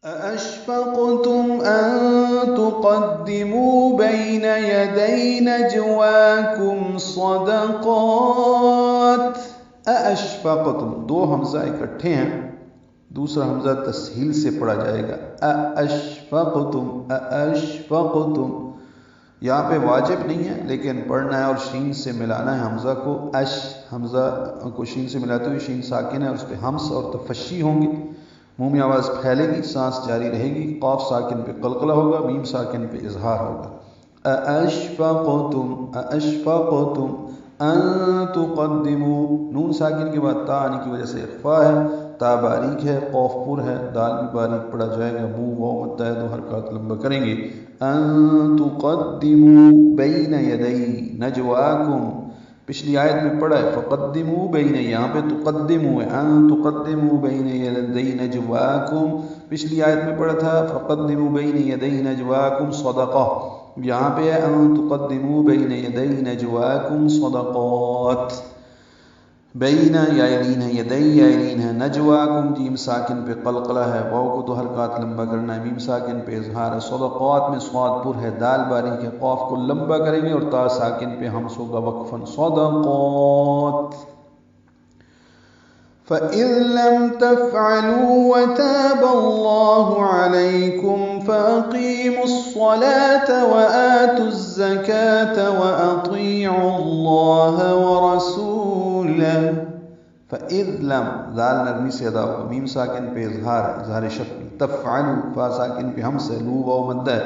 أأشفقتم أن تقدموا بين يدي نجواكم صدقات أأشفقتم دو حمزہ اکٹھے ہیں، دوسرا حمزہ تسہیل سے پڑھا جائے گا أأشفقتم یہاں پہ واجب نہیں ہے لیکن پڑھنا ہے اور شین سے ملانا ہے حمزہ کو. حمزہ کو شین سے ملاتے ہوئے شین ساکن ہے، اس پہ ہمس اور تفشی ہوں گے، منہ میں آواز پھیلے گی، سانس جاری رہے گی، قاف ساکن پہ قلقلہ ہوگا، میم ساکن پہ اظہار ہوگا. أأشفقتم ان تقدموا نون ساکن کے بعد تا آنے کی وجہ سے اخفا ہے، تا باریک ہے، قاف پر ہے، دال بھی باریک پڑا جائے گا، منہ واو مدہ ہے، دو حرکات لمبا کریں گے. ان تقدموا بین یدی نجواکم پچھلی آیت میں پڑھا ہے فقدموا بین، یہاں پہ تقدموا ہے، ان تقدموا بین یدی نجواکم پچھلی آیت میں پڑھا تھا فقدموا بین یدی نجواکم صدقہ، یہاں پہ ہے ان تقدموا بین یدی نجواکم صدقات. بین یائلین ہے، یدی یائلین ہے، نجواکم جیم ساکن پہ قلقلہ ہے، واو کو دو حرکات لمبا کرنا ہے، میم ساکن پہ اظہار ہے. صدقات میں صاد پر ہے، دال باریک ہے، قاف کو لمبا کریں گے اور تا ساکن پہ ہمس ہوگا وقفاً. صدقات. فَإِن لَّمْ تَفْعَلُوا وَتَابَ اللَّهُ عَلَيْكُمْ فَأَقِيمُوا الصَّلَاةَ وَآتُوا الزَّكَاةَ وَأَطِيعُوا اللَّهَ وَرَسُولَهُ. فَإِذْ لَمْ ذال نرمی سے ادا ہوگا، میم ساکن پہ اظہار ہے، اظہار شفوی. تفعلوا فا ساکن پہ ہمس ہے، لو واو مدہ ہے.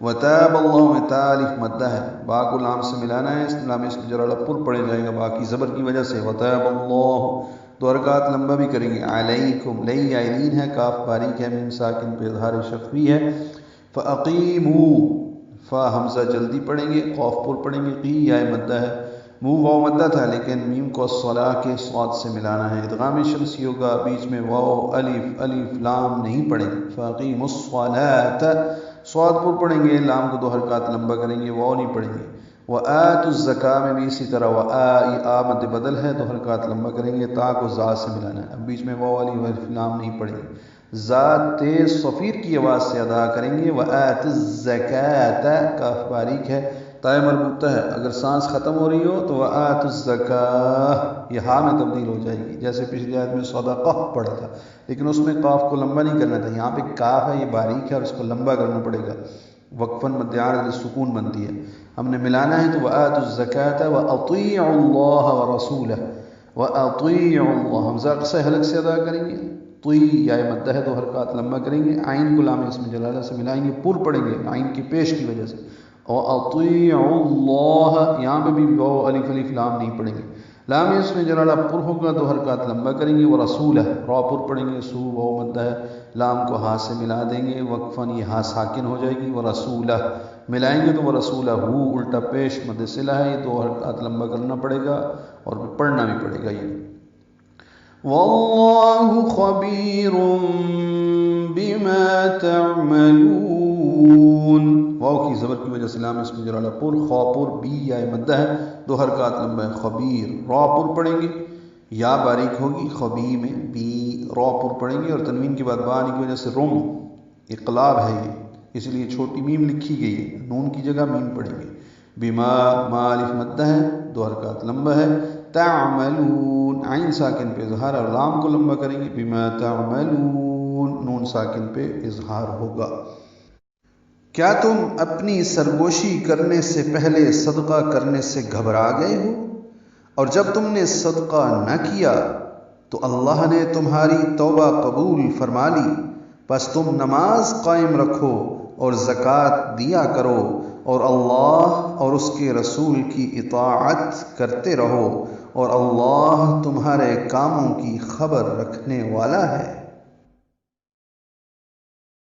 وتاب اللہ میں تا الف مدہ ہے، با کو لام سے ملانا ہے، اس لام اس جرالہ پر پڑے جائے گا با کی زبر کی وجہ سے. وتاب اللہ دو حرکات لمبا بھی کریں گے. علیکم لئی عائلین ہے، کاف باریک ہے، میم ساکن پہ اظہار شفوی ہے. فاقیموا فا حمزہ جلدی پڑھیں گے، قاف پر پڑھیں گے، قی یا مدہ ہے، منہ واو مدہ تھا لیکن میم کو الصلاح کے صاد سے ملانا ہے. ادغام شمسی ہوگا، بیچ میں واو الف لام نہیں پڑھیں گے. فاقیموا الصلاۃ صاد پر پڑھیں گے، لام کو دو حرکات لمبا کریں گے، واو نہیں پڑھیں گے. وآتوا الزکاۃ میں بھی اسی طرح آ مد بدل ہے، دو حرکات لمبا کریں گے، تا کو زا سے ملانا ہے. اب بیچ میں واو الف لام نہیں پڑھیں گے، زا تیز صفیر کی آواز سے ادا کریں گے. وآتوا الزکاۃ کاف باریک ہے، تا مربوطہ ہے، اگر سانس ختم ہو رہی ہو تو وآتوا الزکاۃ یہ ہا میں تبدیل ہو جائے گی، جیسے پچھلی آیت میں صدقہ پڑھا تھا لیکن اس میں قاف کو لمبا نہیں کرنا تھا، یہاں پہ کاف ہے، یہ باریک ہے اور اس کو لمبا کرنا پڑے گا، وقفاً مد عارض سکون بنتی ہے. ہم نے ملانا ہے تو وآتوا الزکاۃ وأطیعوا اللہ ورسولہ. وأطیعوا اللہ حمزہ قصہ حلق سے ادا کریں گے، طی یا مدہ ہے، دو حرکات لمبا کریں گے، عین کو لام اسم جلالہ سے ملائیں گے، پر پڑھیں گے عین کی پیش کی وجہ سے. وأطیعوا اللہ یہاں پہ بھی واو الف لام نہیں پڑھیں گے، لام اسم جلالہ پر ہوگا، دو حرکات لمبا کریں گے. ورسولہ را پر پڑھیں گے، سو واو مدہ ہے، لام کو ہا سے ملا دیں گے، وقفاً یہ ہا ساکن ہو جائے گی. ورسولہ ملائیں گے تو ورسولہ الٹا پیش مد صلہ ہے، یہ دو حرکات لمبا کرنا پڑے گا اور پڑھنا بھی پڑے گا. یہ واللہ خبیر بما تعملون واو کی زبر کی وجہ سے لام اسم جلالہ پر، خا پر، بی یا مدہ ہے، دو حرکات لمبا ہے. خبیر را پر پڑھیں گے، یا باریک ہوگی، خبی میں بی را پر پڑھیں گے اور تنوین کے بعد با آنے کی وجہ سے رم اقلاب ہے، یہ اس لیے چھوٹی میم لکھی گئی ہے، نون کی جگہ میم پڑھیں گے. بما ما الف مدہ ہے، دو حرکات لمبا ہے. تعملون عین ساکن پہ اظہار اور لام کو لمبا کریں گے. بما تعملون نون ساکن پہ اظہار ہوگا. کیا تم اپنی سرگوشی کرنے سے پہلے صدقہ کرنے سے گھبرا گئے ہو، اور جب تم نے صدقہ نہ کیا تو اللہ نے تمہاری توبہ قبول فرما لی، بس تم نماز قائم رکھو اور زکوٰۃ دیا کرو اور اللہ اور اس کے رسول کی اطاعت کرتے رہو، اور اللہ تمہارے کاموں کی خبر رکھنے والا ہے.